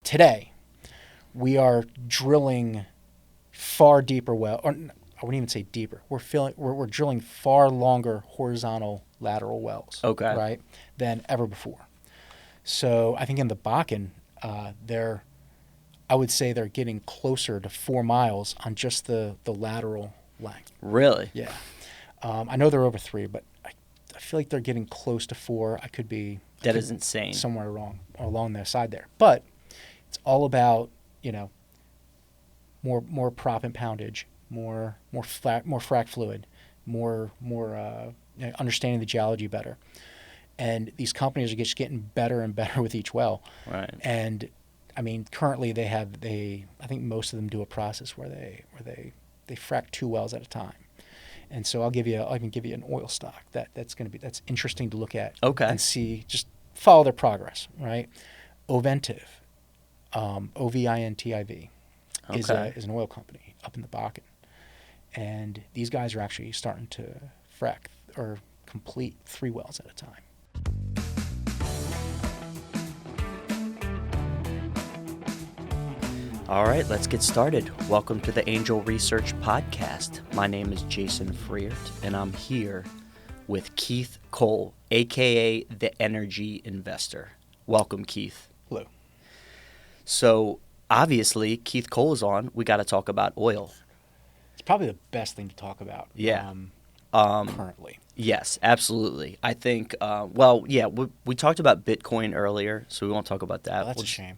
today, we are drilling far deeper well, or I wouldn't even say deeper. We're drilling far longer horizontal lateral wells, Okay. right, than ever before. So I think in the Bakken, I would say they're getting closer to 4 miles on just the lateral length. Really? Yeah. I know they're over 3, but I feel like they're getting close to 4. I could be That is insane. somewhere wrong along their side there. But it's all about, more proppant poundage, more frac fluid, more understanding the geology better. And these companies are just getting better and better with each well. Right. And I mean, currently I think most of them do a process where they frack 2 wells at a time. And so I can give you an oil stock that's interesting to look at. Okay. And see, just follow their progress, right? Oventiv, Ovintiv, is an oil company up in the Bakken, and these guys are actually starting to frack or complete 3 wells at a time. All right, let's get started. Welcome to the Angel Research Podcast. My name is Jason Freert, and I'm here with Keith Kohl, a.k.a. the Energy Investor. Welcome, Keith. Hello. So, obviously, Keith Kohl is on. We got to talk about oil. It's probably the best thing to talk about. Yeah. Currently. Yes, absolutely. I think, we talked about Bitcoin earlier, so we won't talk about that. That's a shame.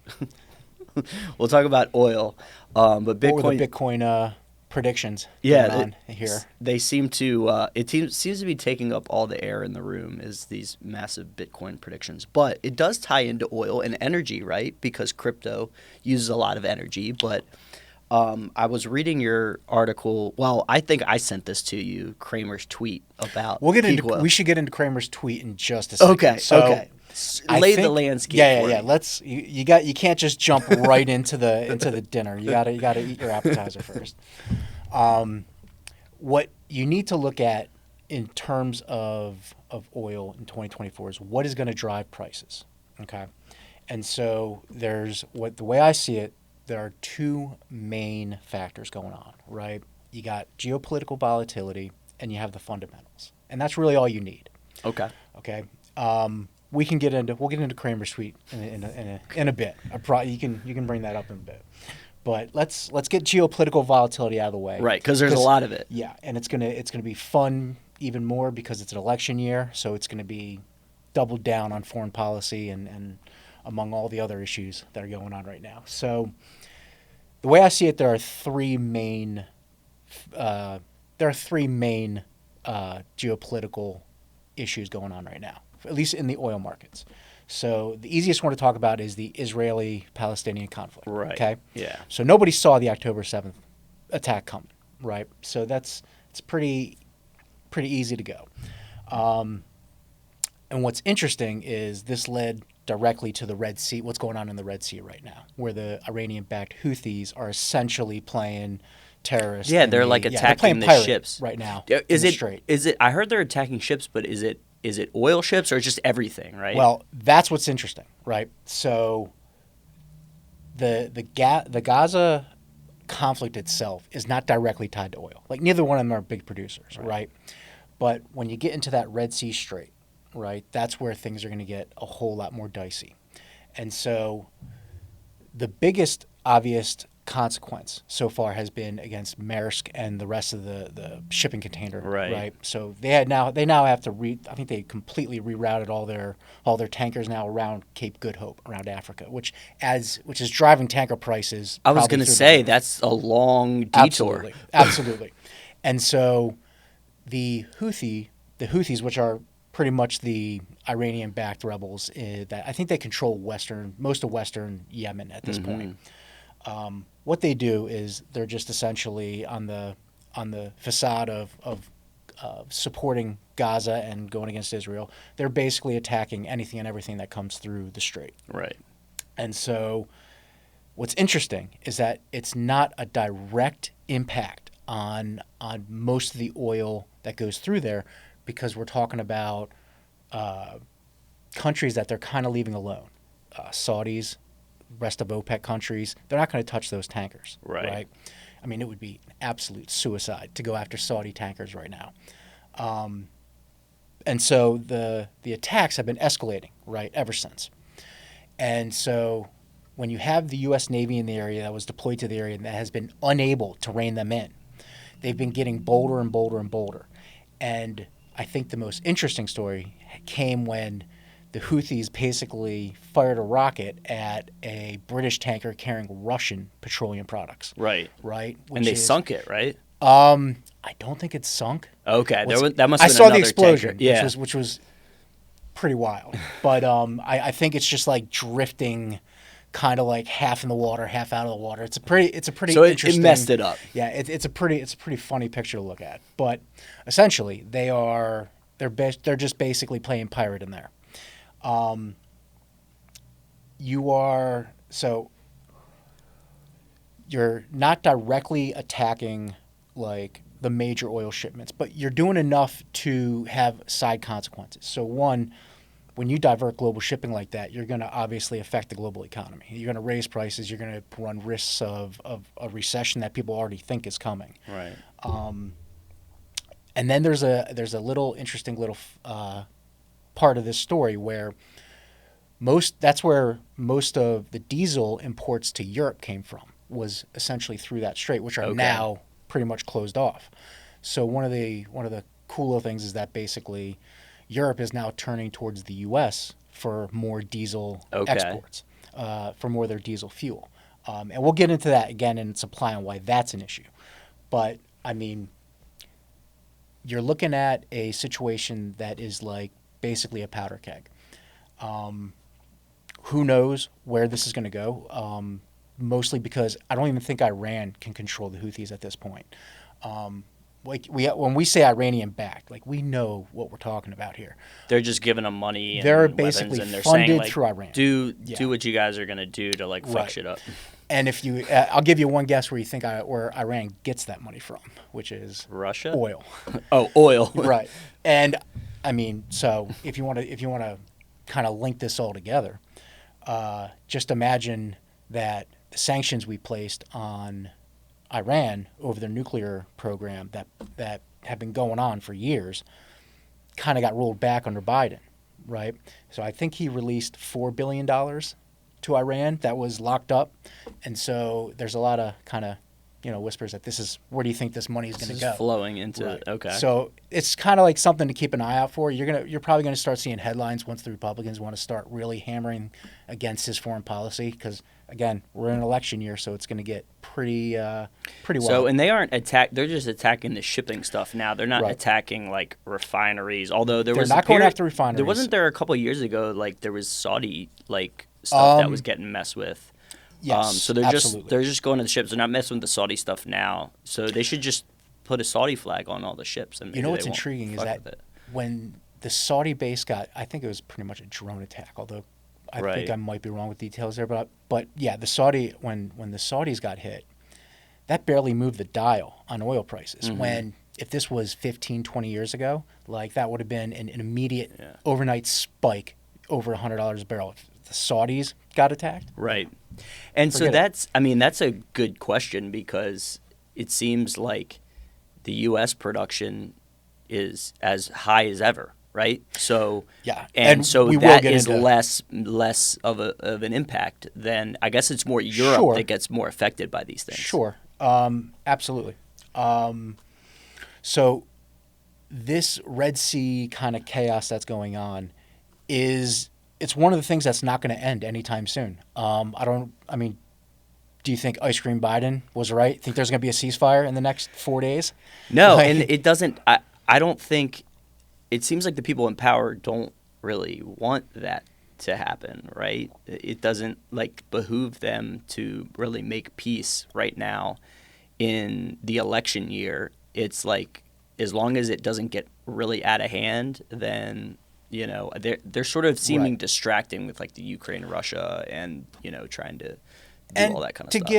We'll talk about oil, but Bitcoin. What were the Bitcoin predictions? Yeah, here they seem to. Seems to be taking up all the air in the room is these massive Bitcoin predictions, but it does tie into oil and energy, right? Because crypto uses a lot of energy. But I was reading your article. Well, I think I sent this to you, Kramer's tweet about. We should get into Kramer's tweet in just a second. Okay. Lay the landscape. Yeah. Let's. You can't just jump right into the dinner. You gotta eat your appetizer first. What you need to look at in terms of oil in 2024 is what is going to drive prices. Okay, and so the way I see it, there are 2 main factors going on. Right, you got geopolitical volatility and you have the fundamentals, and that's really all you need. Okay. We'll get into Kramer's tweet in a bit. You can bring that up in a bit, but let's get geopolitical volatility out of the way. Right, because there's a lot of it. Yeah, and it's gonna be fun even more because it's an election year, so it's gonna be doubled down on foreign policy and among all the other issues that are going on right now. So the way I see it, there are 3 main geopolitical issues going on right now, at least in the oil markets. So the easiest one to talk about is the Israeli-Palestinian conflict. Right. Okay. Yeah. So nobody saw the October 7th attack coming, right? So it's pretty easy to go. And what's interesting is this led directly to the Red Sea. What's going on in the Red Sea right now, where the Iranian-backed Houthis are essentially playing terrorists. Yeah, they're attacking the ships right now. Is it? I heard they're attacking ships, but is it oil ships or just everything? Right. Well, that's what's interesting, right? So the Gaza conflict itself is not directly tied to oil. Like neither one of them are big producers, right? But when you get into that Red Sea Strait, right, that's where things are going to get a whole lot more dicey. And so the biggest obvious consequence so far has been against Maersk and the rest of the shipping container, right? So they now have to I think they completely rerouted all their tankers now around Cape Good Hope, around Africa, which is driving tanker prices. I was going to say that's a long detour. Absolutely. And so the Houthis, which are pretty much the Iranian-backed rebels, that I think they control most of Western Yemen at this point. What they do is they're just essentially on the facade of supporting Gaza and going against Israel. They're basically attacking anything and everything that comes through the strait. Right. And so what's interesting is that it's not a direct impact on most of the oil that goes through there, because we're talking about countries that they're kind of leaving alone. Saudis, rest of OPEC countries, they're not going to touch those tankers. Right. I mean, it would be an absolute suicide to go after Saudi tankers right now. And so the attacks have been escalating, right, ever since. And so when you have the U.S. Navy in the area that was deployed to the area and that has been unable to rein them in, they've been getting bolder and bolder and bolder. And I think the most interesting story came when the Houthis basically fired a rocket at a British tanker carrying Russian petroleum products. Right. Right? And they sunk it, right? I don't think it's sunk. Okay, that must I have been saw the another explosion, tanker. Yeah. which was pretty wild. But I think it's just like drifting, kind of like half in the water, half out of the water. It's a pretty So interesting. it messed it up. Yeah, it's a pretty funny picture to look at. But essentially, they're just basically playing pirate in there. You're not directly attacking like the major oil shipments, but you're doing enough to have side consequences. So one, when you divert global shipping like that, you're going to obviously affect the global economy. You're going to raise prices. You're going to run risks of a recession that people already think is coming. Right. And then there's a little interesting little part of this story where that's where most of the diesel imports to Europe came from, was essentially through that strait, which are now pretty much closed off. So one of the cool little things is that basically Europe is now turning towards the U.S. for more diesel exports, for more of their diesel fuel. And we'll get into that again in supply and why that's an issue. But, I mean, you're looking at a situation that is like basically a powder keg. Who knows where this is going to go? Mostly because I don't even think Iran can control the Houthis at this point. When we say Iranian backed, like we know what we're talking about here. They're just giving them money and They're weapons, basically and they're funded saying like, through Iran. do what you guys are gonna do to like fuck shit up. And if you, I'll give you one guess where you think where Iran gets that money from, which is Russia. Oil. Oh, oil. Right. And I mean, so if you want to kind of link this all together, just imagine that the sanctions we placed on Iran over their nuclear program that have been going on for years kind of got rolled back under Biden, right? So I think he released $4 billion to Iran that was locked up. And so there's a lot of kind of, whispers that this is, where do you think this money is going to go? Flowing into Right. it. Okay. So it's kind of like something to keep an eye out for. You're probably going to start seeing headlines once the Republicans want to start really hammering against his foreign policy because, again, we're in an election year, so it's going to get pretty wild. So, and they aren't they're just attacking the shipping stuff now. They're not attacking like refineries. Although they're not going after refineries. There wasn't there a couple of years ago like there was Saudi like stuff that was getting messed with. Yes, so they're absolutely. just going to the ships. They're not messing with the Saudi stuff now. So they should just put a Saudi flag on all the ships. And what's intriguing is that when the Saudi base I think it was pretty much a drone attack. Although I think I might be wrong with details there, but yeah, the Saudi when the Saudis got hit, that barely moved the dial on oil prices. Mm-hmm. When if this was 15, 20 years ago, like that would have been an immediate overnight spike over $100 a barrel. If the Saudis got attacked, right? And so that's a good question because it seems like the U.S. production is as high as ever, right? So and so that is less of an impact than I guess it's more Europe that gets more affected by these things. Sure, absolutely. So this Red Sea kind of chaos that's going on it's one of the things that's not going to end anytime soon. Do you think Ice Cream Biden was right? Think there's going to be a ceasefire in the next 4 days? No, and it doesn't. I don't think. It seems like the people in power don't really want that to happen, right? It doesn't behoove them to really make peace right now in the election year. It's like as long as it doesn't get really out of hand, then they're sort of seeming distracting with like the Ukraine, Russia, and trying to do all that kind of stuff.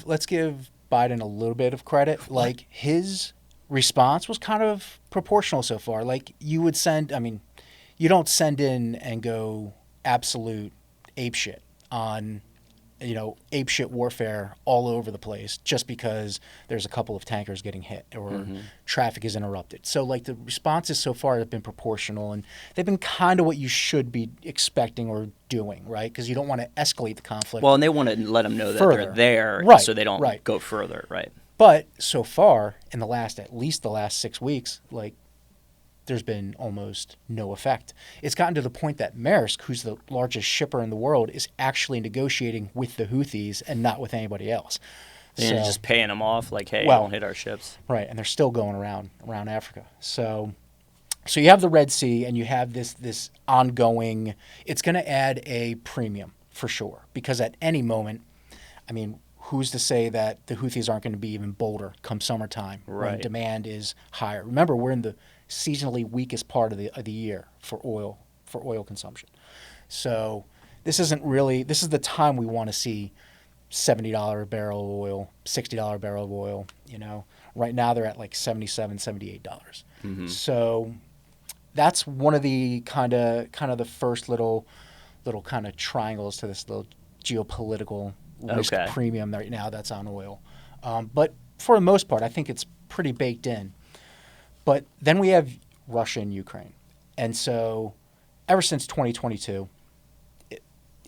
Let's give Biden a little bit of credit. Like his response was kind of proportional so far. Like you would you don't send in and go absolute apeshit on, apeshit warfare all over the place just because there's a couple of tankers getting hit or traffic is interrupted. So like the responses so far have been proportional, and they've been kind of what you should be expecting or doing, right? Because you don't want to escalate the conflict. Well, and they want to let them know that further. they're there, Right, so they don't right. go further, right? But so far, in at least the last 6 weeks, like, there's been almost no effect. It's gotten to the point that Maersk, who's the largest shipper in the world, is actually negotiating with the Houthis and not with anybody else. And just paying them off, like, hey, Well, don't hit our ships. Right, and they're still going around Africa. So you have the Red Sea, and you have this ongoing. It's going to add a premium for sure, because at any moment, I mean, who's to say that the Houthis aren't going to be even bolder come summertime when Right. demand is higher? Remember, we're in the seasonally weakest part of the year for oil consumption. So this is the time we want to see $70 a barrel of oil, $60 a barrel of oil. Right now they're at like $77, $78. So that's one of the kind of the first little kind of triangles to this little geopolitical risk premium right now that's on oil. But for the most part, I think it's pretty baked in. But then we have Russia and Ukraine. And so ever since 2022,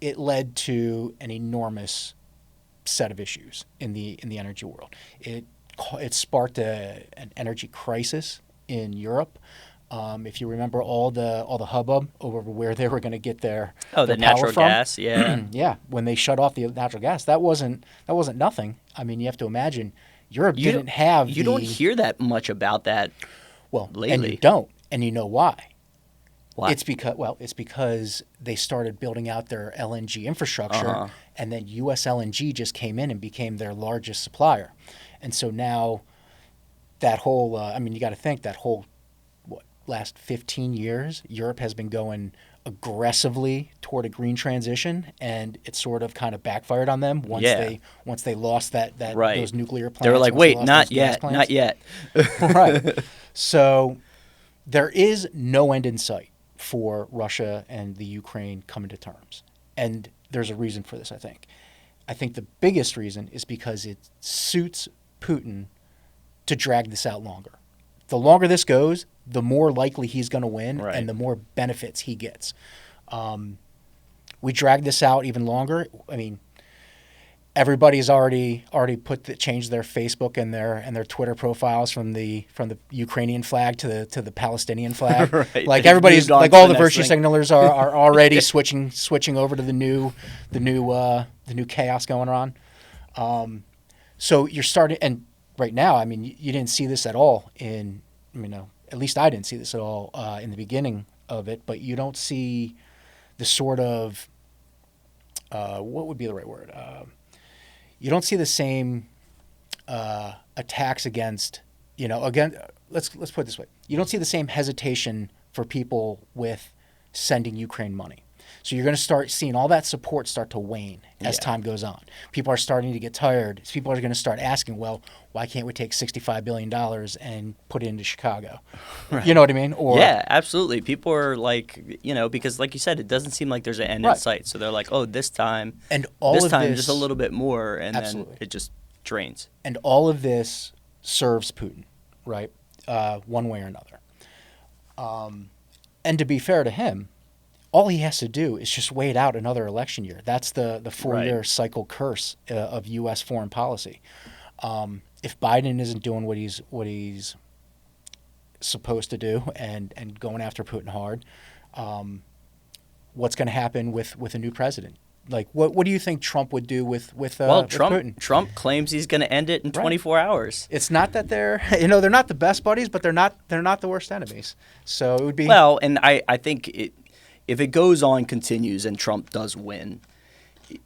it led to an enormous set of issues in the energy world. It sparked an energy crisis in Europe. If you remember all the hubbub over where they were going to get their the natural gas, yeah. Yeah, when they shut off the natural gas, that wasn't nothing. I mean, you have to imagine Europe didn't have. You don't hear that much about that. Lately. And you don't, and you know why. Why? It's because they started building out their LNG infrastructure, and then U.S. LNG just came in and became their largest supplier, and so now that whole you got to think that whole last 15 years, Europe has been going aggressively toward a green transition, and it sort of kind of backfired on them once they lost that right. those nuclear plants. They were like, wait, not yet. Right. So there is no end in sight for Russia and the Ukraine coming to terms. And there's a reason for this, I think. I think the biggest reason is because it suits Putin to drag this out longer. The longer this goes, the more likely he's going to win, and the more benefits he gets. We drag this out even longer. I mean, everybody's already changed their Facebook and their Twitter profiles from the Ukrainian flag to the Palestinian flag. Right. Like everybody's like all the virtue signalers are already switching over to the new chaos going on. So you're starting, and right now, I mean, you didn't see this at all at least I didn't see this at all in the beginning of it, but you don't see the sort of what would be the right word? You don't see the same attacks against, let's put it this way. You don't see the same hesitation for people with sending Ukraine money. So you're going to start seeing all that support start to wane as time goes on. People are starting to get tired. People are going to start asking, well, why can't we take $65 billion and put it into Chicago? Right. You know what I mean? Yeah, absolutely. People are like, because like you said, it doesn't seem like there's an end in sight. So they're like, oh, this time just a little bit more, and then it just drains. And all of this serves Putin, right? One way or another. And to be fair to him, all he has to do is just wait out another election year. That's the 4-year cycle curse of U.S. foreign policy. If Biden isn't doing what he's supposed to do and going after Putin hard, what's going to happen with a new president? Like, what do you think Trump would do with Putin? Trump claims he's going to end it in 24 hours. It's not that they're not the best buddies, but they're not the worst enemies. So it would be and I think if it goes on, continues, and Trump does win,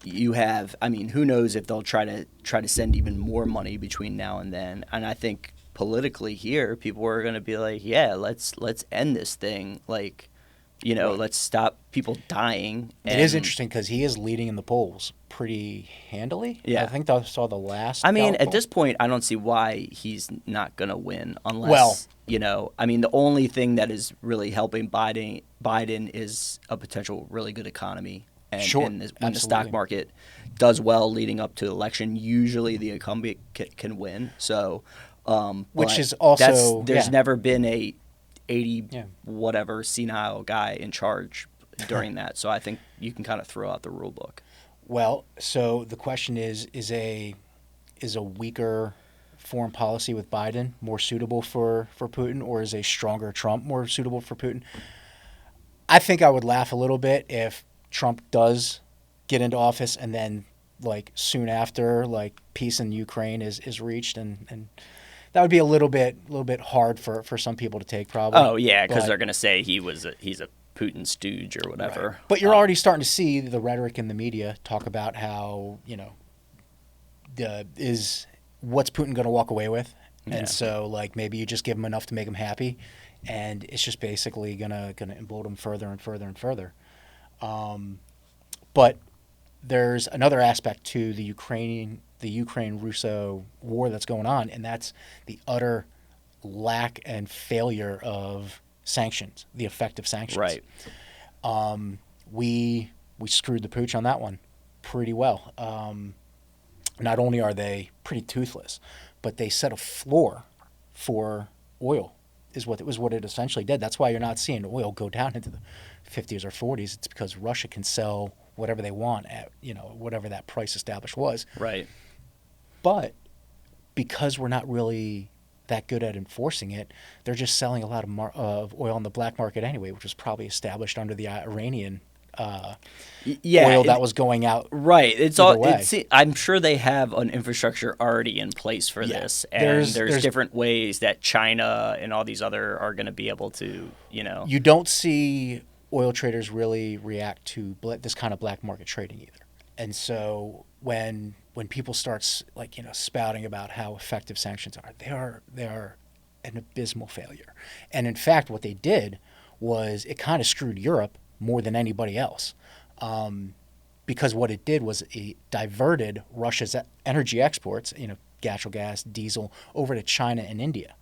you have, who knows if they'll try to send even more money between now and then. And I think politically here, people are going to be like, yeah, let's end this thing. Like, let's stop people dying. It is interesting because he is leading in the polls pretty handily. Yeah. I think I saw the last. At this point, I don't see why he's not going to win unless, the only thing that is really helping Biden is a potential really good economy. And, Sure, when the stock absolutely. market does well leading up to the election, usually the incumbent can win. So, Which but is also there's yeah. never been a 80 Yeah. whatever senile guy in charge during that. So I think you can kind of throw out the rule book. Well, so the question is a weaker foreign policy with Biden more suitable for Putin, or is a stronger Trump more suitable for Putin? I think I would laugh a little bit if Trump does get into office and then like soon after like peace in Ukraine is reached, and that would be a little bit hard for some people to take probably. Oh yeah, because But they're gonna say he's a Putin stooge or right. whatever. But you're already starting to see the rhetoric in the media talk about how, is what's Putin going to walk away with? Yeah. And so like maybe you just give him enough to make him happy, and it's just basically gonna implode him further and further and further. But there's another aspect to the Ukraine Russo war that's going on, and that's the utter lack and failure of sanctions, the effective sanctions. Right. We screwed the pooch on that one pretty well. Not only are they pretty toothless, but they set a floor for oil. Is what it essentially did. That's why you're not seeing oil go down into the 50s or 40s. It's because Russia can sell whatever they want at whatever that price established was. Right. But because we're not really that good at enforcing it, they're just selling a lot of oil on the black market anyway, which was probably established under the Iranian oil that was going out. Right. It's either all. way. I'm sure they have an infrastructure already in place for Yeah. this, and There's different ways that China and all these other are going to be able to, You don't see oil traders really react to this kind of black market trading either. And so when people start spouting about how effective sanctions are, they are an abysmal failure. And in fact, what they did was it kind of screwed Europe more than anybody else, because what it did was it diverted Russia's energy exports, natural gas, diesel, over to China and India.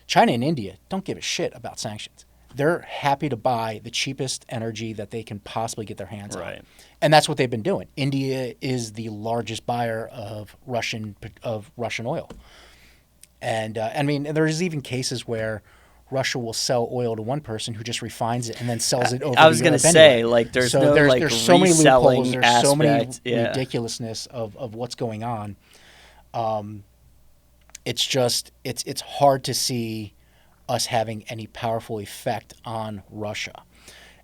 China and India don't give a shit about sanctions. They're happy to buy the cheapest energy that they can possibly get their hands Right. on. And that's what they've been doing. India is the largest buyer of Russian oil. And there's even cases where Russia will sell oil to one person who just refines it and then sells it over I was to going Europe to say, anyway. like, there's So no there's so many loopholes, reselling there's so many aspect. Yeah. ridiculousness of what's going on. It's hard to see us having any powerful effect on Russia.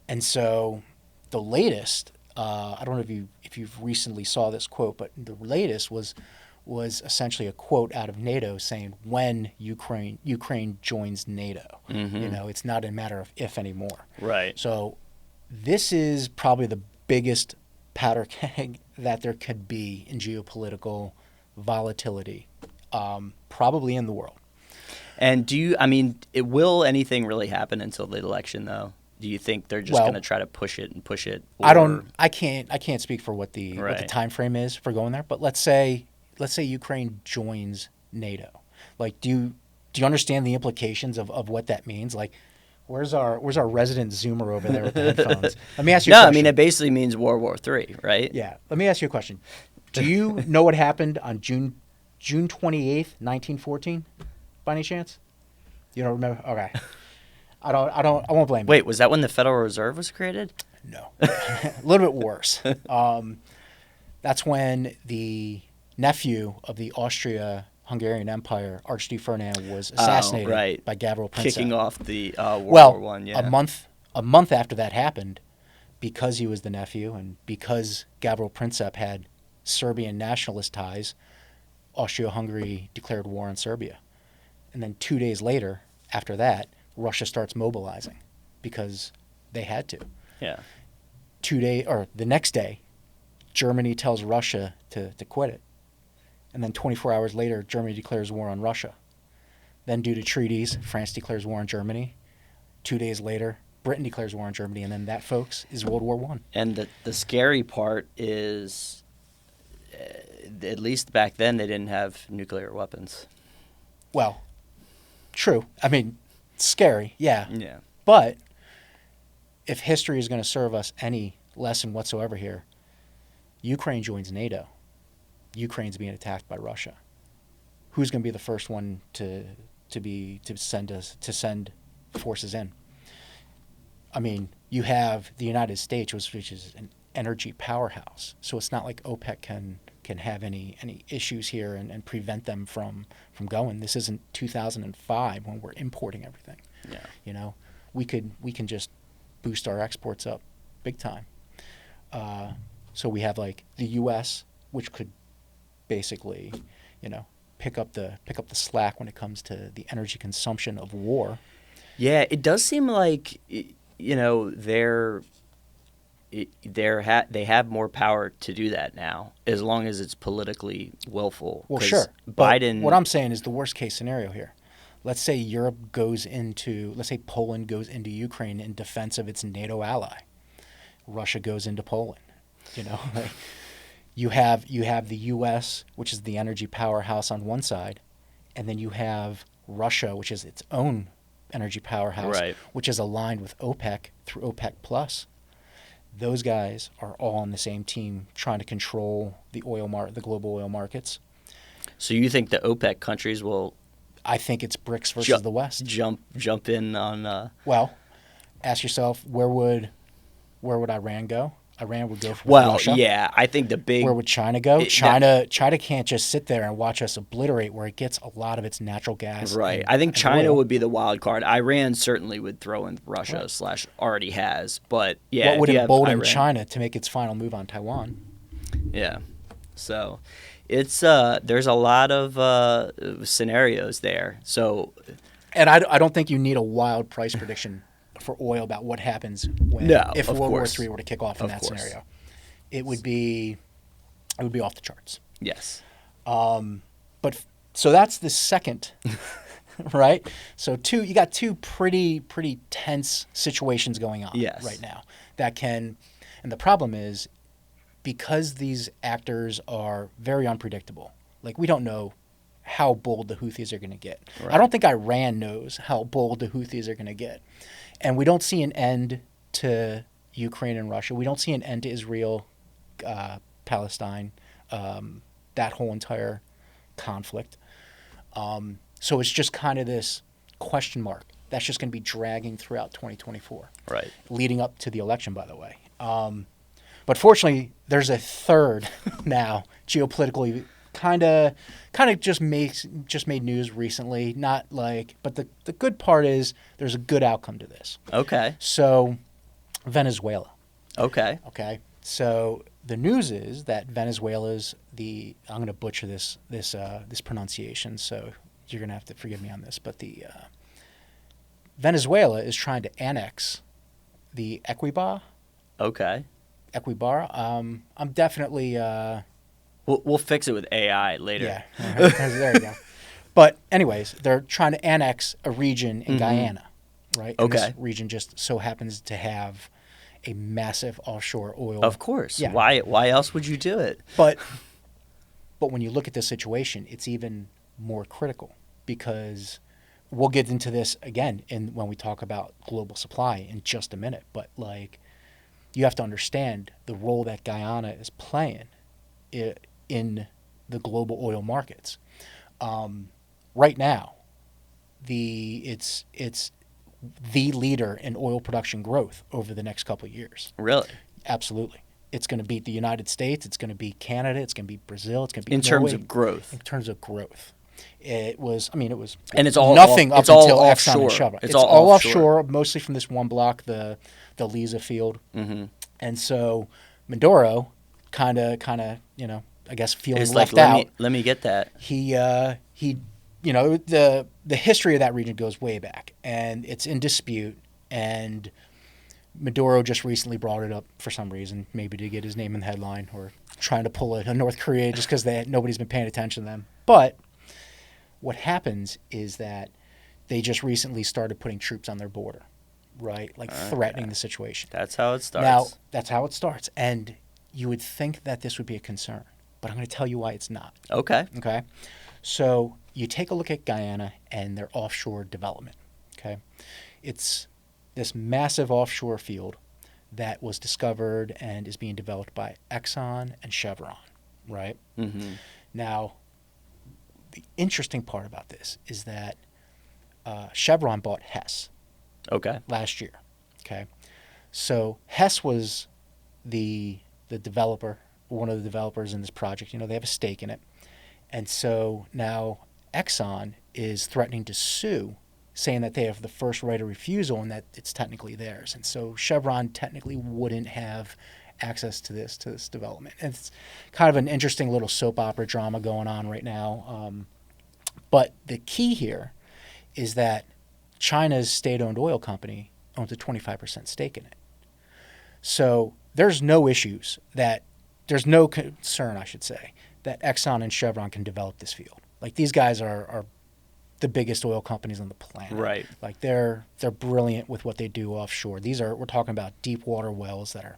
And so the latest, I don't know if you've recently saw this quote, but the latest was essentially a quote out of NATO saying when Ukraine joins NATO. Mm-hmm. It's not a matter of if anymore. Right. So this is probably the biggest powder keg that there could be in geopolitical volatility, probably in the world. And will anything really happen until the election, though? Do you think they're just going to try to push it and push it? Or... I can't speak for what the time frame is for going there, but let's say Ukraine joins NATO. Like, do you understand the implications of what that means? Like, where's our resident Zoomer over there with the headphones? Let me ask you a question. It basically means World War III, right? Yeah. Let me ask you a question. Do you know what happened on June 28th, 1914? By any chance? You don't remember? Okay. I won't blame you. Wait, was that when the Federal Reserve was created? No. A little bit worse. That's when the nephew of the Austria-Hungarian Empire, Archduke Ferdinand, was assassinated by Gavril Princip. Kicking off the World War I, yeah. A month after that happened, because he was the nephew and because Gavril Princip had Serbian nationalist ties, Austria-Hungary declared war on Serbia. And then 2 days later, after that, Russia starts mobilizing because they had to. Yeah. The next day, Germany tells Russia to quit it. And then 24 hours later, Germany declares war on Russia. Then due to treaties, France declares war on Germany. 2 days later, Britain declares war on Germany. And then that, folks, is World War I. And the scary part is, at least back then, they didn't have nuclear weapons. Well, true. Scary, yeah. Yeah. But if history is going to serve us any lesson whatsoever here, Ukraine joins NATO. Ukraine's being attacked by Russia. Who's going to be the first one to send forces in? I mean, you have the United States, which is an energy powerhouse. So it's not like OPEC can have any issues here and prevent them from going. This isn't 2005 when we're importing everything. Yeah. You know, we can just boost our exports up big time. So we have like the U.S., which could basically, you know, pick up the slack when it comes to the energy consumption of war. Yeah, it does seem like, you know, they have more power to do that now, as long as it's politically willful. Well, sure. Biden. But what I'm saying is the worst case scenario here. Let's say let's say Poland goes into Ukraine in defense of its NATO ally. Russia goes into Poland. You know, like you have the U.S., which is the energy powerhouse on one side, and then you have Russia, which is its own energy powerhouse, Right. which is aligned with OPEC through OPEC Plus. Those guys are all on the same team trying to control the global oil markets. So you think the OPEC countries will I think it's BRICS versus the West. jump in on? Well, ask yourself, where would Iran go? Iran would go for Russia. Yeah, I think the big. Where would China go? China can't just sit there and watch us obliterate where it gets a lot of its natural gas. Right. And, I think and China oil. would be the wild card. Iran certainly would throw in Russia / already has. But yeah, What would if you have embolden Iran- China to make its final move on Taiwan? Yeah. So it's there's a lot of scenarios there. So And I don't think you need a wild price prediction for oil about what happens if of World War course. III were to kick off in Of that course. scenario. It would be off the charts. yes. So that's the second, right? So you got two pretty tense situations going on Yes. right now and the problem is because these actors are very unpredictable. Like we don't know how bold the Houthis are going to get. Right. I don't think Iran knows how bold the Houthis are going to get. And we don't see an end to Ukraine and Russia. We don't see an end to Israel, Palestine, that whole entire conflict. So it's just kind of this question mark that's just going to be dragging throughout 2024. Right. Leading up to the election, by the way. But fortunately, there's a third now, geopolitically, kind of just made news recently. Not like, but the good part is there's a good outcome to this. Okay. So, Venezuela. Okay. Okay. So the news is that Venezuela's I'm going to butcher this pronunciation, so you're going to have to forgive me on this, but the Venezuela is trying to annex the Equibar. Okay. I'm definitely We'll fix it with AI later. yeah. There you go. But anyways, they're trying to annex a region in Guyana, right? And Okay. this region just so happens to have a massive offshore oil. Of course. Yeah. Why else would you do it? But when you look at this situation, it's even more critical because we'll get into this again when we talk about global supply in just a minute. But like, you have to understand the role that Guyana is playing in the global oil markets. Right now, it's the leader in oil production growth over the next couple of years. Really? Absolutely. It's going to beat the United States. It's going to beat Canada. It's going to beat Brazil. It's going to beat In terms Norway. of growth. In terms of growth. It was And it's all nothing it's up all until Exxon offshore. and Chevron. It's all all offshore, mostly from this one block, the Liza field. Mm-hmm. And so Maduro kind of, I guess feeling It's left like out. let me get that. He the history of that region goes way back, and it's in dispute. And Maduro just recently brought it up for some reason, maybe to get his name in the headline or trying to pull a North Korea just because nobody's been paying attention to them. But what happens is that they just recently started putting troops on their border, right? Like threatening the situation. That's how it starts. Now, that's how it starts. And you would think that this would be a concern, but I'm going to tell you why it's not. Okay. Okay? So you take a look at Guyana and their offshore development. Okay? It's this massive offshore field that was discovered and is being developed by Exxon and Chevron, right? Mm-hmm. Now, the interesting part about this is that Chevron bought Hess Okay. last year. Okay, so Hess was the developer, one of the developers in this project. You know, they have a stake in it, and so now Exxon is threatening to sue, saying that they have the first right of refusal and that it's technically theirs. And so Chevron technically wouldn't have access to this development. And it's kind of an interesting little soap opera drama going on right now. But the key here is that China's state-owned oil company owns a 25% stake in it. So there's no concern, I should say, that Exxon and Chevron can develop this field. Like, these guys are the biggest oil companies on the planet. Right. Like, they're brilliant with what they do offshore. We're talking about deep water wells that are,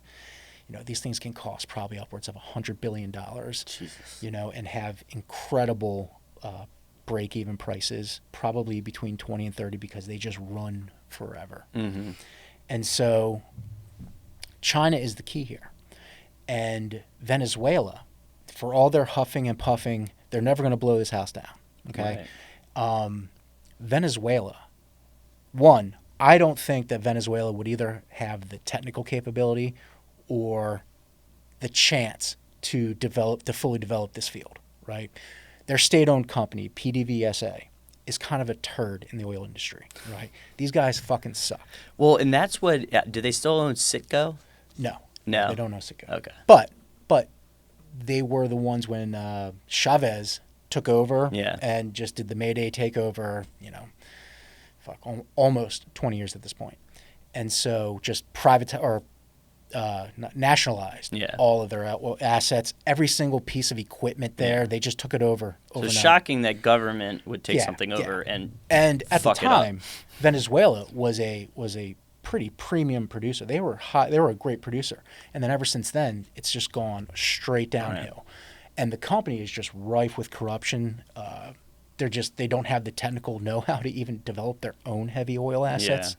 you know, these things can cost probably upwards of $100 billion, Jesus. you know, and have incredible break-even prices, probably between 20 and 30, because they just run forever. Mm-hmm. And so China is the key here. And Venezuela, for all their huffing and puffing, they're never going to blow this house down. Okay. Right. Venezuela, one, I don't think that Venezuela would either have the technical capability or the chance to fully develop this field, right? Their state-owned company, PDVSA, is kind of a turd in the oil industry, right? These guys fucking suck. Well, and that's what. Do they still own Citgo? No, No. they don't know Citgo. Okay. But they were the ones when Chavez took over Yeah. and just did the Mayday takeover, you know, almost 20 years at this point. And so just nationalized Yeah. all of their assets, every single piece of equipment there. Yeah. They just took it over So overnight. it's shocking that government would take Yeah, something yeah. over and at the fuck it up. time, Venezuela was a pretty premium producer. They were a great producer. And then ever since then, it's just gone straight downhill. Right. And the company is just rife with corruption. They don't have the technical know-how to even develop their own heavy oil assets.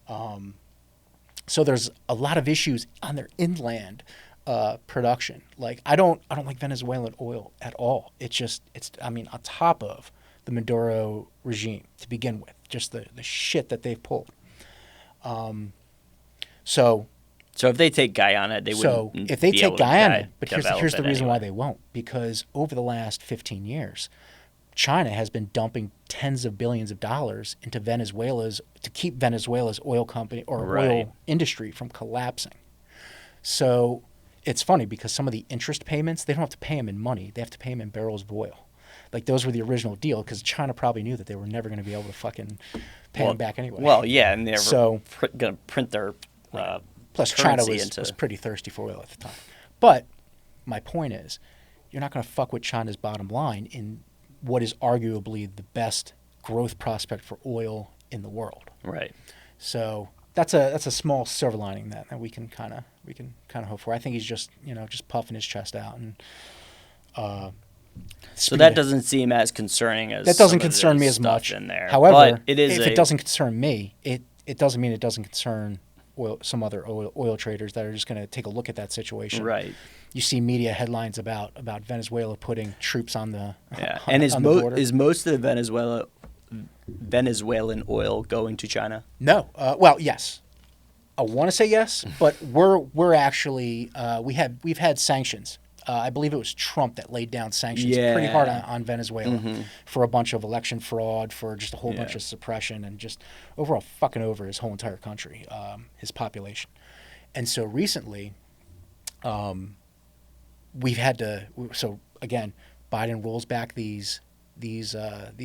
Yeah. So there's a lot of issues on their inland production. Like, I don't like Venezuelan oil at all. It's on top of the Maduro regime to begin with, just the shit that they've pulled. So if they take Guyana, they wouldn't. So if they take Guyana, but here's the reason why anyway. they won't. Because over the last 15 years, China has been dumping tens of billions of dollars into to keep Venezuela's oil company or Right. oil industry from collapsing. So it's funny because some of the interest payments, they don't have to pay them in money. They have to pay them in barrels of oil. Like, those were the original deal because China probably knew that they were never going to be able to fucking pay them back anyway. Well, yeah, and they're So- going to print their Plus, China was pretty thirsty for oil at the time. But my point is, you're not going to fuck with China's bottom line in what is arguably the best growth prospect for oil in the world. Right. So that's a small silver lining that we can kind of hope for. I think he's just puffing his chest out and. So that doesn't seem as concerning as that doesn't concern me as much. In there. However, but if it doesn't concern me, it doesn't mean it doesn't concern some other oil traders that are just going to take a look at that situation. Right. You see media headlines about Venezuela putting troops on the and the border. Is most of the Venezuelan oil going to China? No. Well, yes. I want to say yes, but we're actually we've had sanctions. I believe it was Trump that laid down sanctions pretty hard on Venezuela for a bunch of election fraud, for just a whole bunch of suppression, and just overall fucking over his whole entire country, his population. And so recently, we've had to. So again, Biden rolls back these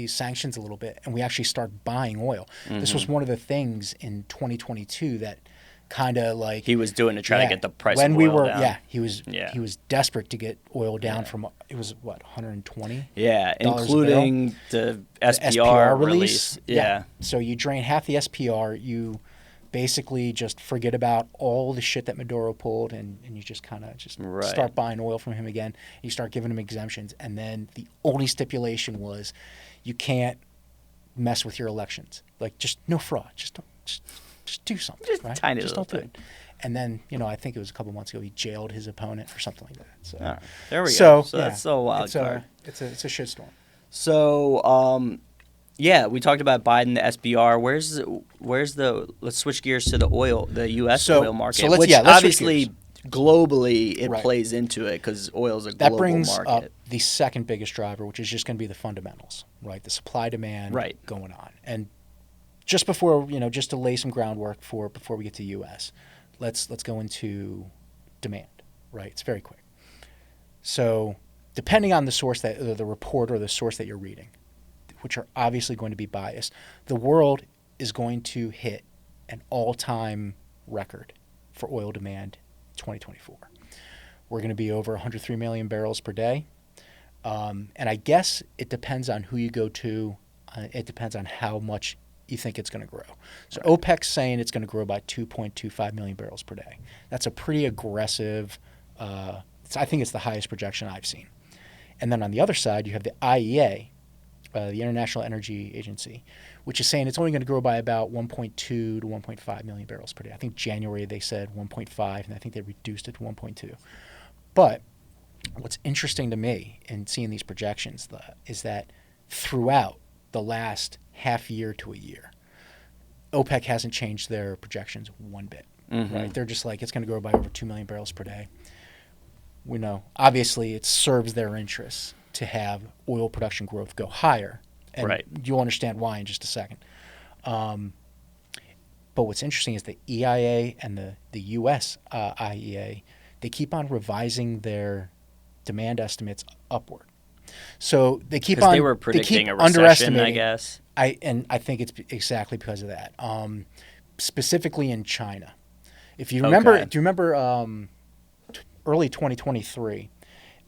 sanctions a little bit, and we actually start buying oil. This was one of the things in 2022 that kind of like he was doing to try to get the price when of we oil were down. he was desperate to get oil down from it was what 120 including the SPR release. So you drain half the SPR, you basically just forget about all the shit that Maduro pulled, and you just kind of start buying oil from him again. You start giving him exemptions, and then the only stipulation was you can't mess with your elections. Like, just no fraud. Just do something. Just right? tiny just little don't do thing. it. And then, I think it was a couple months ago, he jailed his opponent or something like that. So, All right. There we go. so So that's a wild card. It's a shitstorm. So, yeah, we talked about Biden, the SBR. Where's the? Let's switch gears to the U.S. oil market, let's which switch obviously gears. globally it Right. plays into it because oil is a That global brings market. up the second biggest driver, which is just going to be the fundamentals, right? The supply demand Right. going on. And just before, just to lay some groundwork before we get to the U.S., let's go into demand, right? It's very quick. So depending on the source the report or the source that you're reading, which are obviously going to be biased, the world is going to hit an all-time record for oil demand 2024. We're going to be over 103 million barrels per day. And I guess it depends on who you go to. It depends on how much you think it's going to grow. So Right. OPEC's saying it's going to grow by 2.25 million barrels per day. That's a pretty aggressive, I think it's the highest projection I've seen. And then on the other side, you have the IEA, the International Energy Agency, which is saying it's only going to grow by about 1.2 to 1.5 million barrels per day. I think January they said 1.5, and I think they reduced it to 1.2. But what's interesting to me in seeing these projections is that throughout the last half year to a year, OPEC hasn't changed their projections one bit. Mm-hmm. Right? They're just like, it's going to grow by over 2 million barrels per day. We know, obviously, it serves their interests to have oil production growth go higher. And Right. you'll understand why in just a second. But what's interesting is the EIA and the U.S. IEA, they keep on revising their demand estimates upward. So they keep on they were predicting they keep a recession, underestimating. I guess. I think it's exactly because of that. Specifically in China. If you remember, Okay. do you remember early 2023?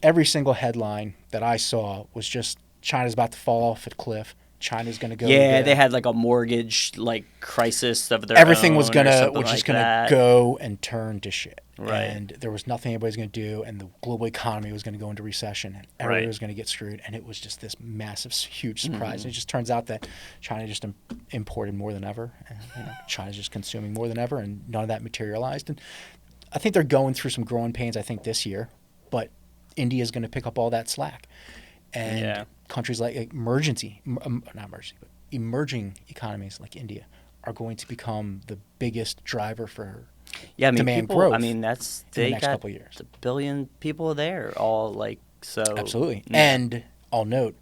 Every single headline that I saw was just China's about to fall off a cliff. China's going to go. Yeah, they had like a mortgage crisis of their everything own was or gonna something just like gonna that. go and turn to shit. Right. And there was nothing anybody's gonna do, and the global economy was gonna go into recession, and everybody Right. was gonna get screwed. And it was just this massive, huge surprise. Mm-hmm. It just turns out that China just imported more than ever. And, China's just consuming more than ever, and none of that materialized. And I think they're going through some growing pains. I think this year, but India's going to pick up all that slack, and Yeah. countries like emerging economies like India are going to become the biggest driver for Yeah, I mean, demand people. growth I mean, that's in the they next got couple of years. a billion people there, all so. Absolutely. Yeah. And I'll note,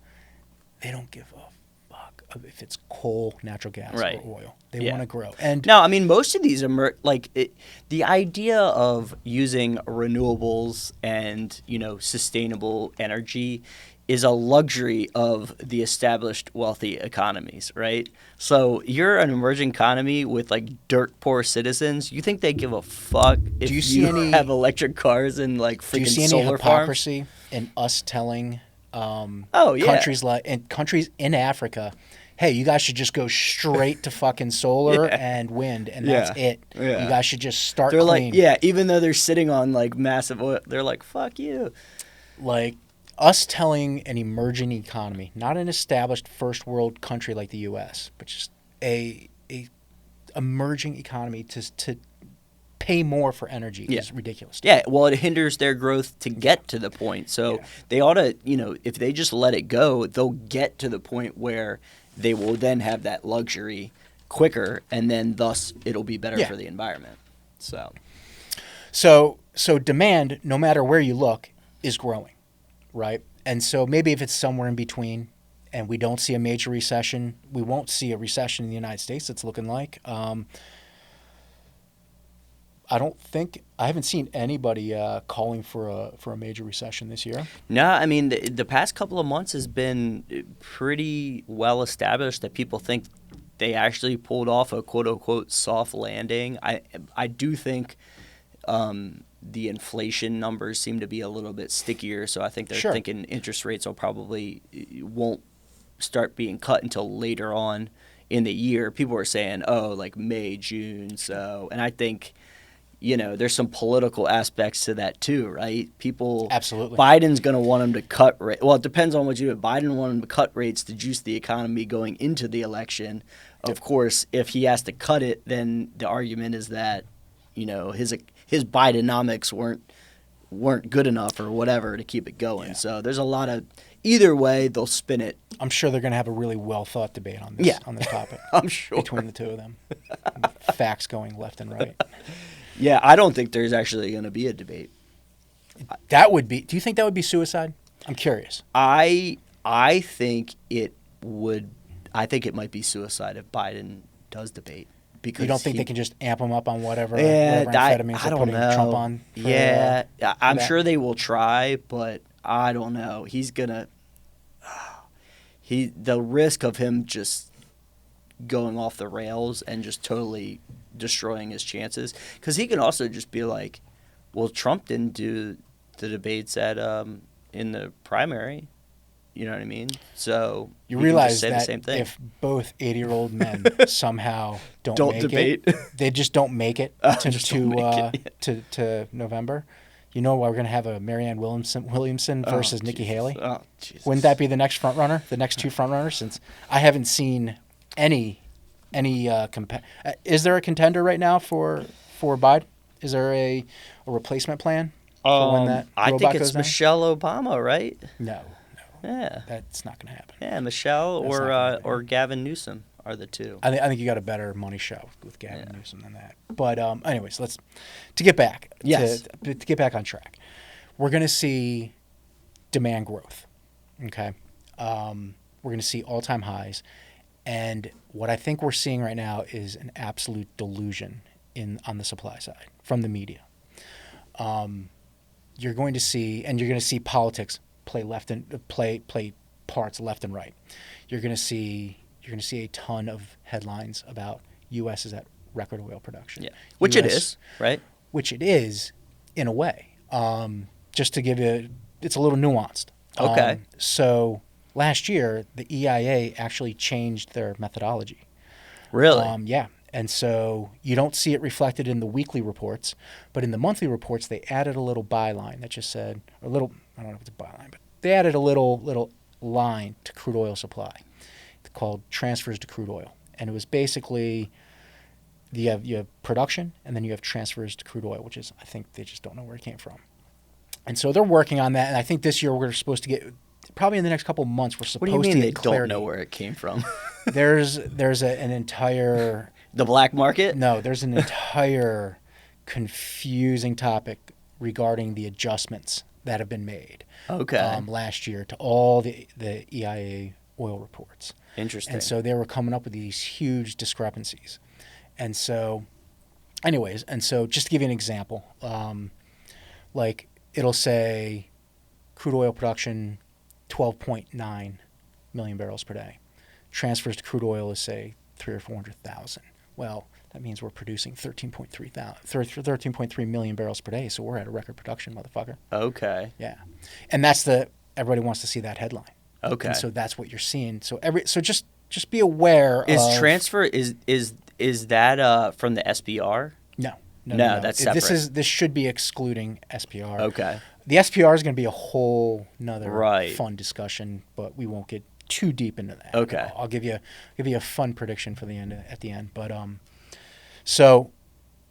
they don't give a fuck if it's coal, natural gas, Right. or oil. They Yeah. want to grow. And No, I mean, most of these the idea of using renewables and sustainable energy is a luxury of the established wealthy economies, right? So you're an emerging economy with dirt poor citizens. You think they give a fuck if you see any- have electric cars and do you freaking see any solar farms? hypocrisy in us telling Oh, yeah. countries in Africa, hey, you guys should just go straight to fucking solar Yeah. and wind, and that's Yeah. it. Yeah. You guys should just start They're clean. even though they're sitting on massive oil, they're like, fuck you. Like us telling an emerging economy, not an established first world country like the U.S., but just a emerging economy to pay more for energy Yeah. is ridiculous. Yeah, well, it hinders their growth to get to the point. So Yeah. they ought to, if they just let it go, they'll get to the point where they will then have that luxury quicker, and then thus it'll be better Yeah. for the environment. So demand, no matter where you look, is growing, right? And so maybe if it's somewhere in between, and we don't see a major recession, we won't see a recession in the United States. It's looking like. I haven't seen anybody calling for a major recession this year. No, I mean the past couple of months has been pretty well established that people think they actually pulled off a quote unquote soft landing. I do think the inflation numbers seem to be a little bit stickier, so I think they're Sure. thinking interest rates won't start being cut until later on in the year. People are saying, May, June, and I think there's some political aspects to that too, right? Absolutely. Biden's going to want them to cut rates. Well, it depends on what you do. Biden wanted them to cut rates to juice the economy going into the election. Of course, if he has to cut it, then the argument is that his Bidenomics weren't good enough or whatever to keep it going. Yeah. So there's a lot of either way they'll spin it. I'm sure they're going to have a really well thought debate on this Yeah. on this topic. I'm sure. Between the two of them, facts going left and right. Yeah, I don't think there's actually going to be a debate. That would be. Do you think that would be suicide? I'm curious. I think it would. I think it might be suicide if Biden does debate. Because You don't think they can just amp them up on whatever Yeah, amphetamines I they're don't putting know. Trump on? Yeah, I'm that? sure they will try, but I don't know. He's gonna. The risk of him just going off the rails and just totally destroying his chances, because he can also just be like, well, Trump didn't do the debates in the primary. You know what I mean? So You he can just realize say the that same thing. if both 80-year-old men somehow don't make debate. it, they just don't make it Just don't make it, to November. You know why we're going to have a Marianne Williamson versus Nikki Haley? Oh, Jesus. Wouldn't that be the next front runner? The next two front runners? Since I haven't seen any is there a contender right now for Biden? Is there a replacement plan for when that I robot think goes it's down? Michelle Obama, right? No, Yeah. that's not going to happen. Yeah, Michelle That's not gonna happen. or Gavin Newsom are the two. I think you got a better money shot with Gavin Newsom than that. But anyways, to get back. Yes. To get back on track, we're going to see demand growth. Okay, we're going to see all-time highs, and what I think we're seeing right now is an absolute delusion on the supply side from the media. You're going to see politics play parts left and right. You're going to see a ton of headlines about U.S. is at record oil production. Yeah, which it US is, right? Which it is, in a way. Just to give you, it's a little nuanced. Okay. So last year, the EIA actually changed their methodology. Really? Yeah. And so you don't see it reflected in the weekly reports, but in the monthly reports, they added a little byline that just said, I don't know if it's a byline, but they added a little line to crude oil supply called transfers to crude oil. And it was basically you have production and then you have transfers to crude oil, which is, I think they just don't know where it came from. And so they're working on that. And I think this year we're supposed to get, probably in the next couple of months, we're supposed to What do you mean get they clarity. don't know where it came from? There's an entire... The black market? No, there's an entire confusing topic regarding the adjustments that have been made last year to all the EIA oil reports. Interesting. And so they were coming up with these huge discrepancies. And so, anyways, just to give you an example, like it'll say crude oil production 12.9 million barrels per day. Transfers to crude oil is, say, 300,000 or 400,000. Well, that means we're producing 13.3 million barrels per day, so we're at a record production, motherfucker. Okay. Yeah. And everybody wants to see that headline. Okay. And so that's what you're seeing. So just be aware Is of... transfer is that from the SPR? No, that's separate. This should be excluding SPR. Okay. The SPR is going to be a whole nother Right. fun discussion, but we won't get too deep into that. Okay. I'll give you a fun prediction for the end at the end. But so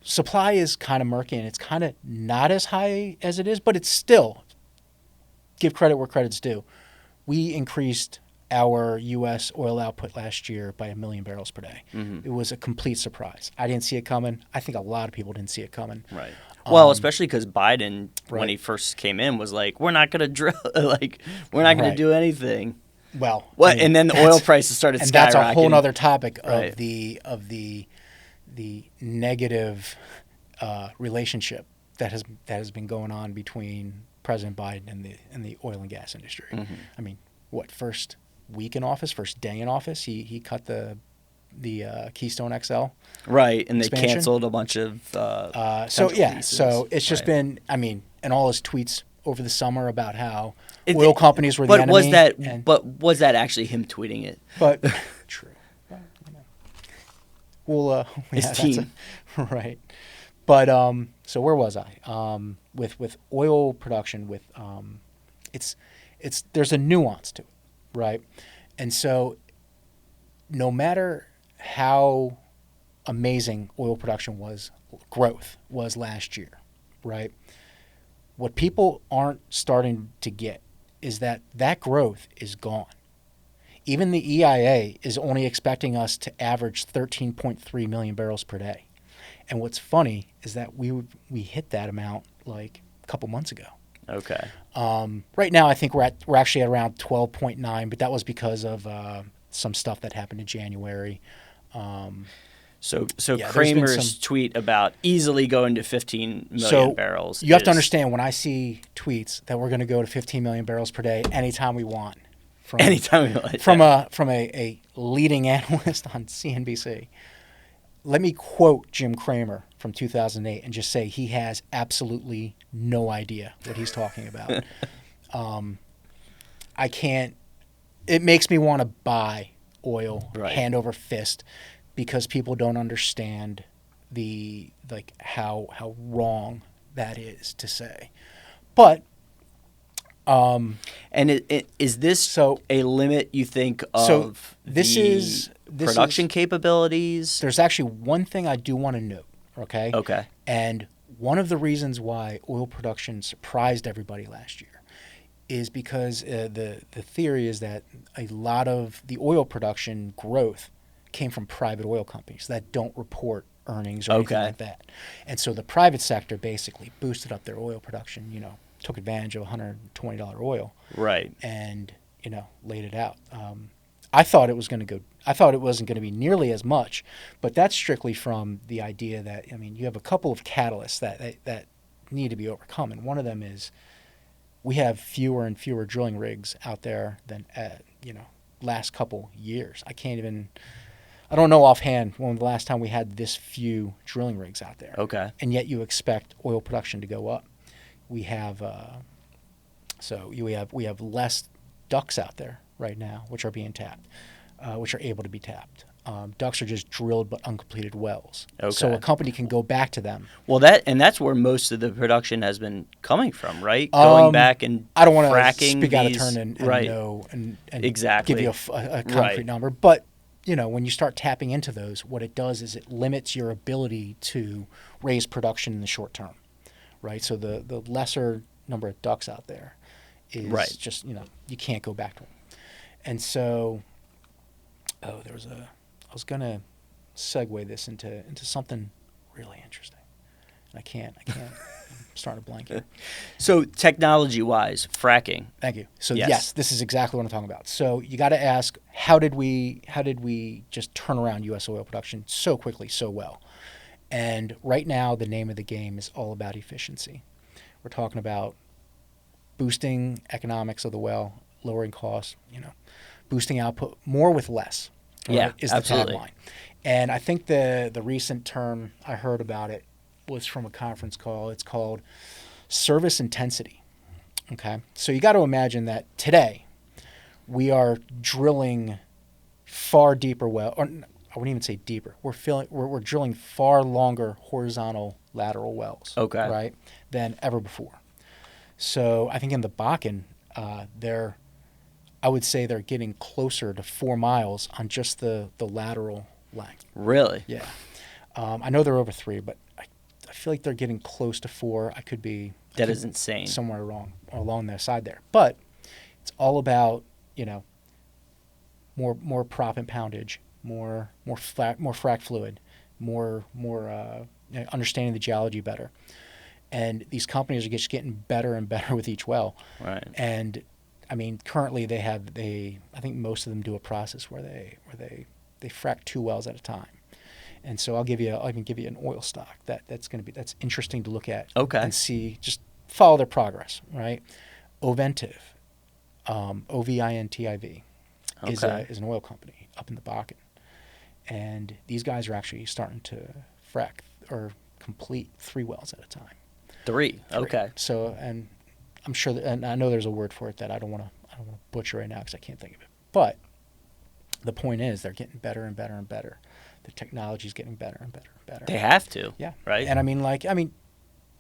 supply is kind of murky and it's kind of not as high as it is, but it's still, give credit where credit's due. We increased our U.S. oil output last year by 1 million barrels per day. Mm-hmm. It was a complete surprise. I didn't see it coming. I think a lot of people didn't see it coming. Right. Well, especially because Biden, when right. he first came in, was like, "We're not going to drill. We're not going Right. to do anything." Well, What? I mean, And then the oil prices started and skyrocketing. that's a whole other topic Right. of the negative relationship that has been going on between President Biden and the oil and gas industry. Mm-hmm. I mean, first week in office, first day in office, he cut the Keystone XL. Right, and they expansion. Canceled a bunch of So leases. it's just Right. been, I mean, and all his tweets over the summer about how It- oil companies were the But enemy. was that actually him tweeting it? But true. Well, we'll His that's team. right. But so where was I? With oil production, it's there's a nuance to it, right? And so no matter how amazing oil production growth was last year, right? What people aren't starting to get is that growth is gone. Even the EIA is only expecting us to average 13.3 million barrels per day. And what's funny is that we hit that amount like a couple months ago. Okay. Right now, I think we're actually at around 12.9, but that was because of some stuff that happened in January. So yeah, Kramer's tweet about easily going to 15 million barrels. You have to understand, when I see tweets that we're going to go to 15 million barrels per day anytime we want, from a leading analyst on CNBC. Let me quote Jim Cramer from 2008 and just say he has absolutely no idea what he's talking about. I can't. It makes me want to buy oil hand over fist, because people don't understand how wrong that is to say. But and is this a limit, you think, of production capabilities? There's actually one thing I do want to note, okay? Okay. And one of the reasons why oil production surprised everybody last year is because the theory is that a lot of the oil production growth came from private oil companies that don't report earnings or anything like that. And so the private sector basically boosted up their oil production, took advantage of $120 oil, right, and laid it out. I thought it wasn't going to be nearly as much, but that's strictly from the idea that you have a couple of catalysts that need to be overcome, and one of them is we have fewer and fewer drilling rigs out there than last couple years. I don't know offhand when the last time we had this few drilling rigs out there. Okay, and yet you expect oil production to go up. We have we have less ducts out there right now, which are being tapped, which are able to be tapped. Ducts are just drilled but uncompleted wells. Okay. So a company can go back to them. Well, that's where most of the production has been coming from, right? Going back and I don't want to speak out of turn and know and exactly give you a concrete number, but when you start tapping into those, what it does is it limits your ability to raise production in the short term. Right, so the lesser number of ducks out there is just you can't go back to them, and so I was gonna segue this into something really interesting, and I can't. I'm starting to blank here. So technology-wise, fracking. Thank you. So yes, this is exactly what I'm talking about. So you got to ask, how did we just turn around U.S. oil production so quickly, so well? And right now, the name of the game is all about efficiency. We're talking about boosting economics of the well, lowering costs, boosting output, more with less. Yeah, is absolutely. The tagline. And I think the recent term I heard about it was from a conference call. It's called service intensity. Okay, so you got to imagine that today we are drilling far deeper well, or I wouldn't even say deeper. We're drilling far longer horizontal lateral wells, right, than ever before. So I think in the Bakken, I would say they're getting closer to 4 miles on just the lateral length. Really? Yeah. I know they're over 3, but I feel like they're getting close to 4. I could be that is insane, somewhere wrong along their side there. But it's all about more proppant poundage, more frac fluid, more understanding the geology better, and these companies are just getting better and better with each well. Right. And currently I think most of them do a process where they frac 2 wells at a time. And so I can give you an oil stock that's interesting to look at. Okay. And see, just follow their progress, right? Oventiv, Ovintiv, is an oil company up in the Bakken, and these guys are actually starting to frac or complete 3 wells at a time. 3. Okay. So, and I'm sure and I know there's a word for it that I don't want to butcher right now because I can't think of it. But the point is, they're getting better and better and better. The technology's getting better and better and better. They have to. Yeah. Right. And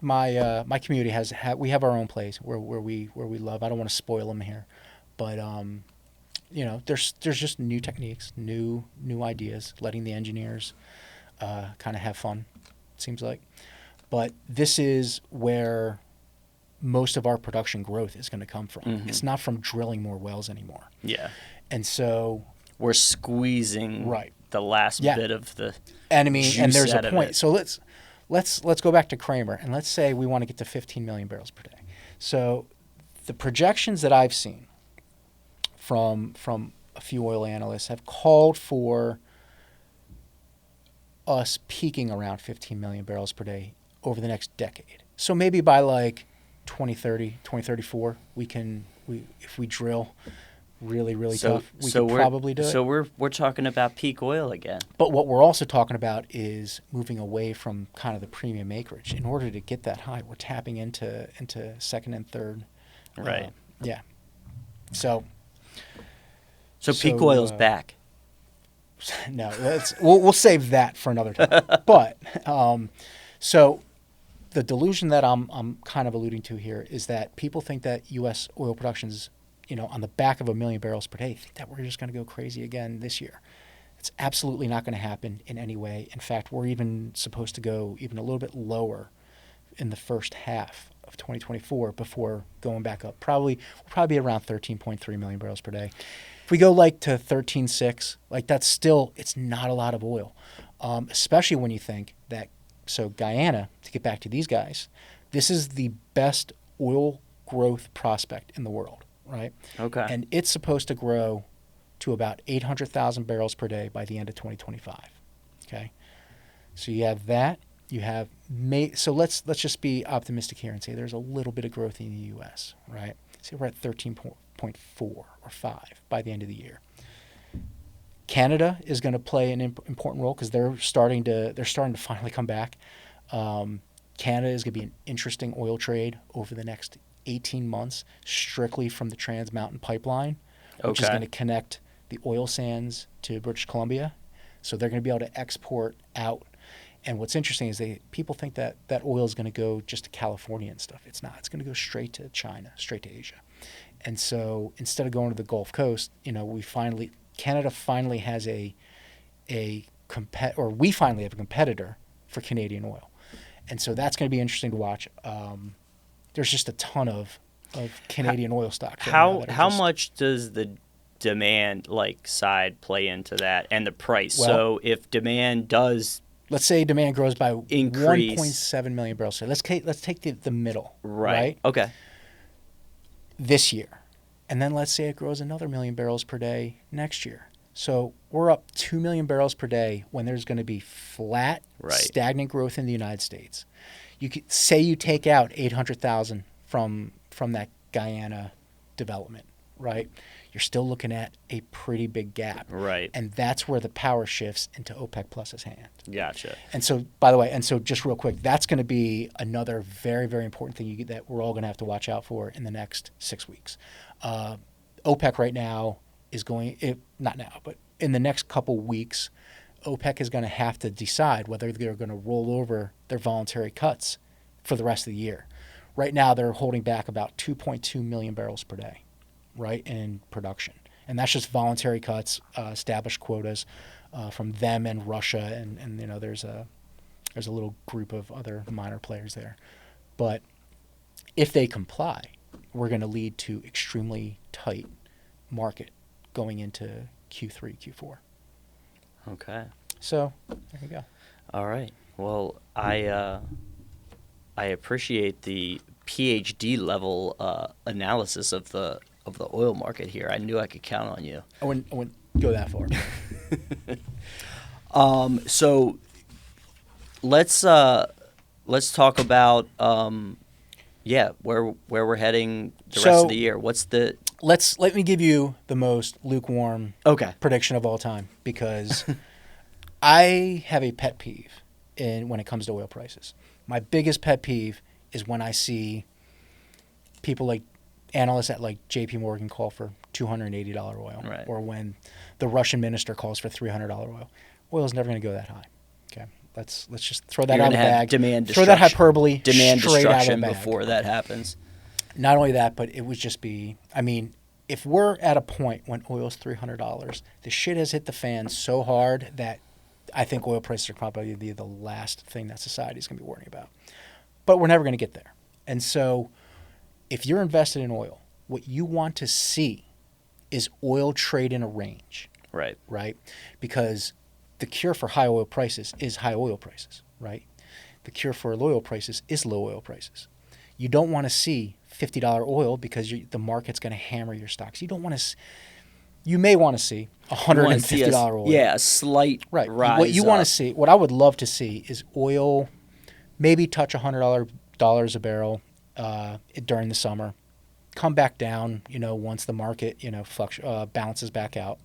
my community we have our own place where we love. I don't want to spoil them here, but there's just new techniques, new ideas, letting the engineers kind of have fun, it seems like. But this is where most of our production growth is going to come from. Mm-hmm. It's not from drilling more wells anymore. Yeah. And so We're squeezing Right. the last Yeah. bit of the and I mean, and juice there's out a of point. it. So let's go back to Kramer, and let's say we want to get to 15 million barrels per day. So the projections that I've seen from a few oil analysts have called for us peaking around 15 million barrels per day over the next decade. So maybe by like 2030, 2034, if we drill really tough, we could probably do it. So we're talking about peak oil again. But what we're also talking about is moving away from kind of the premium acreage. In order to get that high, we're tapping into second and third. Right. Yeah. So peak oil's back. no, we'll save that for another time. But so the delusion that I'm kind of alluding to here is that people think that U.S. oil production's, on the back of 1 million barrels per day, think that we're just going to go crazy again this year. It's absolutely not going to happen in any way. In fact, we're even supposed to go even a little bit lower in the first half of 2024 before going back up. We'll probably be around 13.3 million barrels per day. If we go like to 13.6, like that's still, it's not a lot of oil, especially when you think that, so Guyana, to get back to these guys, this is the best oil growth prospect in the world, right? Okay. And it's supposed to grow to about 800,000 barrels per day by the end of 2025. Okay, so you have that. You have so let's just be optimistic here and say there's a little bit of growth in the U.S. Right? Say we're at 13.4 or 5 by the end of the year. Canada is going to play an important role because they're starting to finally come back. Canada is going to be an interesting oil trade over the next 18 months, strictly from the Trans Mountain Pipeline, which is going to connect the oil sands to British Columbia. So they're going to be able to export out. And what's interesting is people think that oil is going to go just to California and stuff. It's not. It's going to go straight to China, straight to Asia. And so instead of going to the Gulf Coast, Canada finally has we finally have a competitor for Canadian oil. And so that's going to be interesting to watch. There's just a ton of Canadian oil stocks. How much does the demand side play into that and the price? Well, so if demand does, let's say demand grows by increase 1.7 million barrels. So let's take the middle. Right. Okay. This year. And then let's say it grows another 1 million barrels per day next year. So we're up 2 million barrels per day when there's going to be flat, stagnant growth in the United States. You could say you take out 800,000 from that Guyana development, right? You're still looking at a pretty big gap. Right. And that's where the power shifts into OPEC Plus's hand. Gotcha. And so, by the way, just real quick, that's going to be another very, very important thing that we're all going to have to watch out for in the next 6 weeks. OPEC right now is not now, but in the next couple weeks, OPEC is going to have to decide whether they're going to roll over their voluntary cuts for the rest of the year. Right now, they're holding back about 2.2 million barrels per day, right, in production. And that's just voluntary cuts, established quotas from them and Russia, and there's a little group of other minor players there. But if they comply, we're going to lead to extremely tight market going into Q3, Q4. Okay. So there you go. All right. Well, I appreciate the PhD level analysis of the oil market here. I knew I could count on you. I wouldn't go that far. So let's talk about where we're heading the rest of the year. Let me give you the most lukewarm prediction of all time, because I have a pet peeve when it comes to oil prices. My biggest pet peeve is when I see people like analysts at JP Morgan call for $280 oil, right, or when the Russian minister calls for $300 oil. Oil is never going to go that high. Okay, let's just throw that out of the bag. Throw that hyperbole. Demand straight destruction out of the bag. Before that happens. Not only that, but it would just be. I mean, if we're at a point when oil's $300, the shit has hit the fan so hard that I think oil prices are probably the last thing that society is going to be worrying about. But we're never going to get there. And so if you're invested in oil, what you want to see is oil trade in a range, Right. right? Because the cure for high oil prices is high oil prices, right? The cure for low oil prices is low oil prices. You don't want to see $50 oil because the market's going to hammer your stocks. You don't want to. You may want to see $150 oil. Yeah, a slight Right. rise. What you want to up. see, what I would love to see, is oil maybe touch $100 a barrel during the summer, come back down, once the market, balances back out,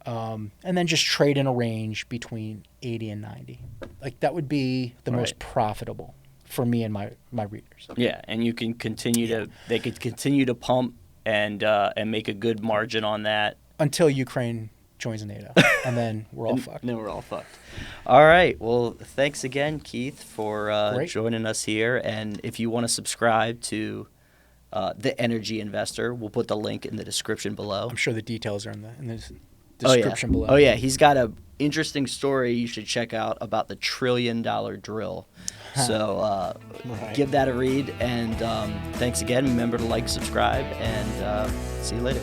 and then just trade in a range between 80 and 90. Like that would be the most profitable for me and my readers. Yeah, and you can continue to. They could continue to pump and make a good margin on that Until Ukraine joins NATO, and then we're all fucked. And then we're all fucked. All right. Well, thanks again, Keith, for Great. joining us here. And if you want to subscribe to The Energy Investor, we'll put the link in the description below. I'm sure the details are in the description below. Oh, yeah. He's got a interesting story you should check out about the $1 trillion drill. So give that a read. And thanks again. Remember to like, subscribe, and see you later.